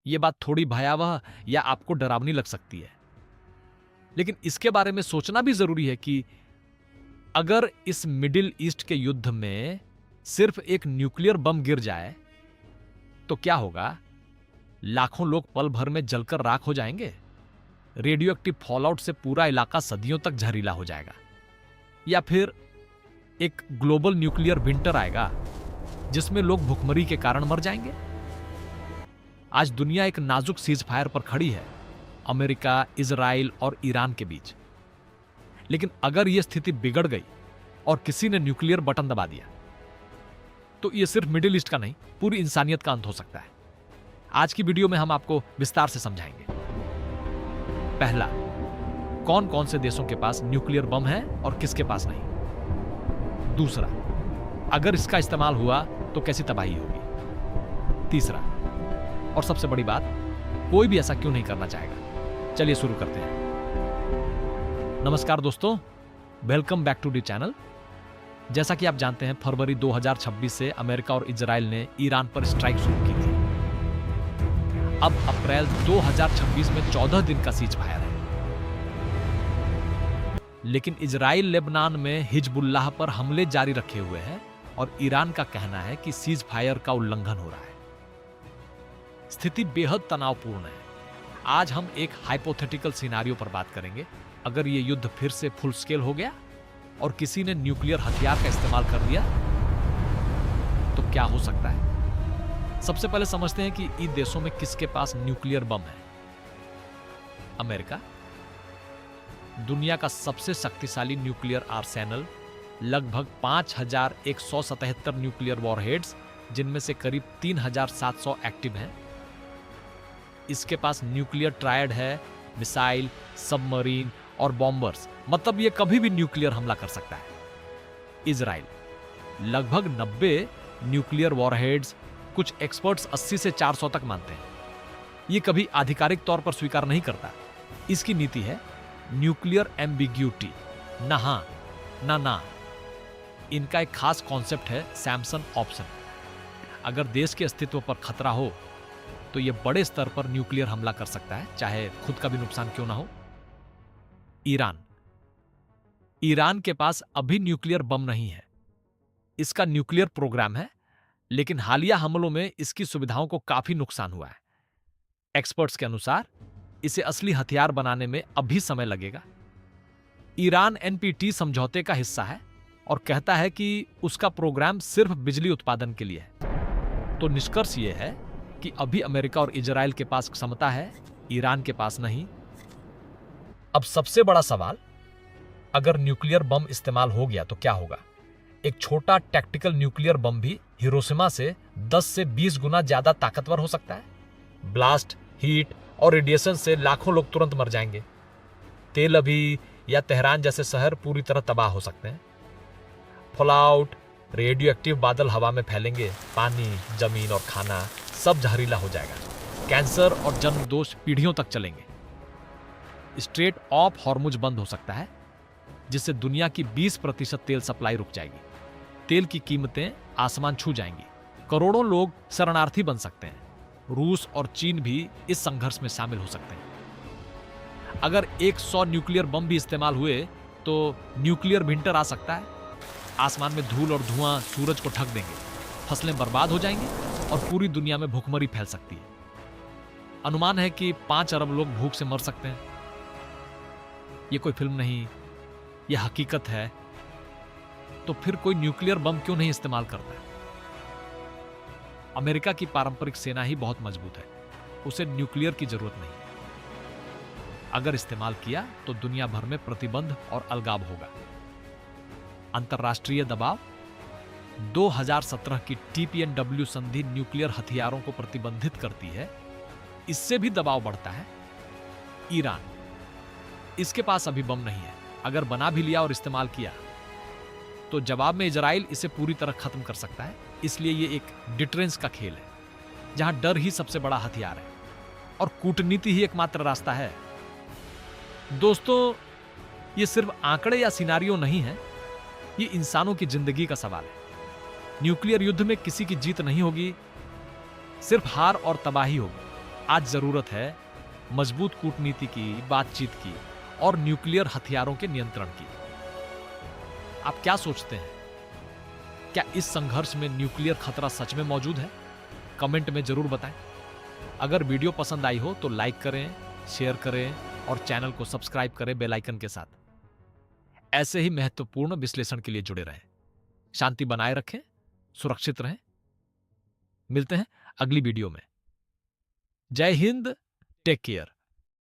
ये बात थोड़ी भयावह या आपको डरावनी लग सकती है, लेकिन इसके बारे में सोचना भी जरूरी है कि अगर इस मिडिल ईस्ट के युद्ध में सिर्फ एक न्यूक्लियर बम गिर जाए तो क्या होगा? लाखों लोग पल भर में जलकर राख हो जाएंगे। रेडियो एक्टिव फॉलआउट से पूरा इलाका सदियों तक जहरीला हो जाएगा। या फिर एक ग्लोबल न्यूक्लियर विंटर आएगा जिसमें लोग भुखमरी के कारण मर जाएंगे। आज दुनिया एक नाजुक सीज फायर पर खड़ी है, अमेरिका, इजराइल और ईरान के बीच। लेकिन अगर यह स्थिति बिगड़ गई और किसी ने न्यूक्लियर बटन दबा दिया तो यह सिर्फ मिडिल ईस्ट का नहीं, पूरी इंसानियत का अंत हो सकता है। आज की वीडियो में हम आपको विस्तार से समझाएंगे। पहला, कौन कौन से देशों के पास न्यूक्लियर बम है और किसके पास नहीं। दूसरा, अगर इसका इस्तेमाल हुआ तो कैसी तबाही होगी। तीसरा, और सबसे बड़ी बात, कोई भी ऐसा क्यों नहीं करना चाहेगा। चलिए शुरू करते हैं। नमस्कार दोस्तों, welcome back to the channel. जैसा कि आप जानते हैं, फरवरी 2026 से अमेरिका और इजराइल ने ईरान पर स्ट्राइक शुरू की थी। अब अप्रैल 2026 में 14 दिन का सीज फायर है। लेकिन इजराइल लेबनान में हिजबुल्लाह पर हमले जारी रखे हुए है और ईरान का कहना है कि सीज फायर का उल्लंघन हो रहा है। स्थिति बेहद तनावपूर्ण है। आज हम एक हाइपोथेटिकल सिनेरियो पर बात करेंगे। अगर यह युद्ध फिर से फुल स्केल हो गया और किसी ने न्यूक्लियर हथियार का इस्तेमाल कर दिया तो क्या हो सकता है। सबसे पहले समझते हैं कि इन देशों में किसके पास न्यूक्लियर बम है। अमेरिका, दुनिया का सबसे शक्तिशाली न्यूक्लियर आर्सेनल, लगभग 5177 न्यूक्लियर वॉरहेड्स, जिनमें से करीब 3700 एक्टिव हैं। इसके पास न्यूक्लियर ट्रायड है, मिसाइल, सबमरीन और बॉम्बर्स, मतलब ये कभी भी न्यूक्लियर हमला कर सकता है। इजराइल, लगभग 90 न्यूक्लियर वॉरहेड्स, कुछ एक्सपर्ट्स 80 से 400 तक मानते हैं। ये कभी आधिकारिक तौर पर स्वीकार नहीं करता। इसकी नीति है न्यूक्लियर एम्बिग्यूटी, ना हां ना ना। इनका एक खास कॉन्सेप्ट है सैमसन ऑप्शन। अगर देश के अस्तित्व पर खतरा हो तो यह बड़े स्तर पर न्यूक्लियर हमला कर सकता है, चाहे खुद का भी नुकसान क्यों ना हो। ईरान के पास अभी न्यूक्लियर बम नहीं है। इसका न्यूक्लियर प्रोग्राम है, लेकिन हालिया हमलों में इसकी सुविधाओं को काफी नुकसान हुआ है। एक्सपर्ट्स के अनुसार इसे असली हथियार बनाने में अभी समय लगेगा। ईरान एनपीटी समझौते का हिस्सा है और कहता है कि उसका प्रोग्राम सिर्फ बिजली उत्पादन के लिए है। तो निष्कर्ष यह है कि अभी अमेरिका और इजराइल के पास क्षमता है, ईरान के पास नहीं। अब सबसे बड़ा सवाल, अगर न्यूक्लियर बम इस्तेमाल हो गया तो क्या होगा। एक छोटा टैक्टिकल न्यूक्लियर बम भी हिरोशिमा से 10 से 20 गुना ज्यादा ताकतवर हो सकता है। ब्लास्ट, हीट और रेडिएशन से लाखों लोग तुरंत मर जाएंगे। तेल अवीव या तेहरान जैसे शहर पूरी तरह तबाह हो सकते हैं। फॉलआउट, रेडियो एक्टिव बादल हवा में फैलेंगे, पानी, जमीन और खाना सब जहरीला हो जाएगा। कैंसर और जन्म दोष पीढ़ियों तक चलेंगे। स्ट्रेट ऑफ हॉर्मुज बंद हो सकता है, जिससे दुनिया की 20% तेल सप्लाई रुक जाएगी। तेल की कीमतें आसमान छू जाएंगी। करोड़ों लोग शरणार्थी बन सकते हैं। रूस और चीन भी इस संघर्ष में शामिल हो सकते हैं। अगर 100 न्यूक्लियर बम भी इस्तेमाल हुए तो न्यूक्लियर विंटर आ सकता है। आसमान में धूल और धुआं सूरज को ढक देंगे, फसलें बर्बाद हो जाएंगी और पूरी दुनिया में भूखमरी फैल सकती है। अनुमान है कि 5 अरब लोग भूख से मर सकते हैं। यह कोई फिल्म नहीं, यह हकीकत है। तो फिर कोई न्यूक्लियर बम क्यों नहीं इस्तेमाल करता है। अमेरिका की पारंपरिक सेना ही बहुत मजबूत है, उसे न्यूक्लियर की जरूरत नहीं। अगर इस्तेमाल किया तो दुनिया भर में प्रतिबंध और अलगाव होगा। अंतर्राष्ट्रीय दबाव, 2017 की TPNW संधि न्यूक्लियर हथियारों को प्रतिबंधित करती है। इससे भी दबाव बढ़ता है। ईरान, इसके पास अभी बम नहीं है। अगर बना भी लिया और इस्तेमाल किया तो जवाब में इजराइल इसे पूरी तरह खत्म कर सकता है। इसलिए यह एक डिटरेंस का खेल है, जहां डर ही सबसे बड़ा हथियार है और कूटनीति ही एकमात्र रास्ता है। दोस्तों, यह सिर्फ आंकड़े या सिनारियो नहीं है, यह इंसानों की जिंदगी का सवाल है। न्यूक्लियर युद्ध में किसी की जीत नहीं होगी, सिर्फ हार और तबाही होगी। आज जरूरत है मजबूत कूटनीति की, बातचीत की और न्यूक्लियर हथियारों के नियंत्रण की। आप क्या सोचते हैं? क्या इस संघर्ष में न्यूक्लियर खतरा सच में मौजूद है? कमेंट में जरूर बताएं। अगर वीडियो पसंद आई हो तो लाइक करें, शेयर करें और चैनल को सब्सक्राइब करें बेल आइकन के साथ। ऐसे ही महत्वपूर्ण विश्लेषण के लिए जुड़े रहें। शांति बनाए रखें, सुरक्षित रहें। मिलते हैं अगली वीडियो में। जय हिंद, टेक केयर।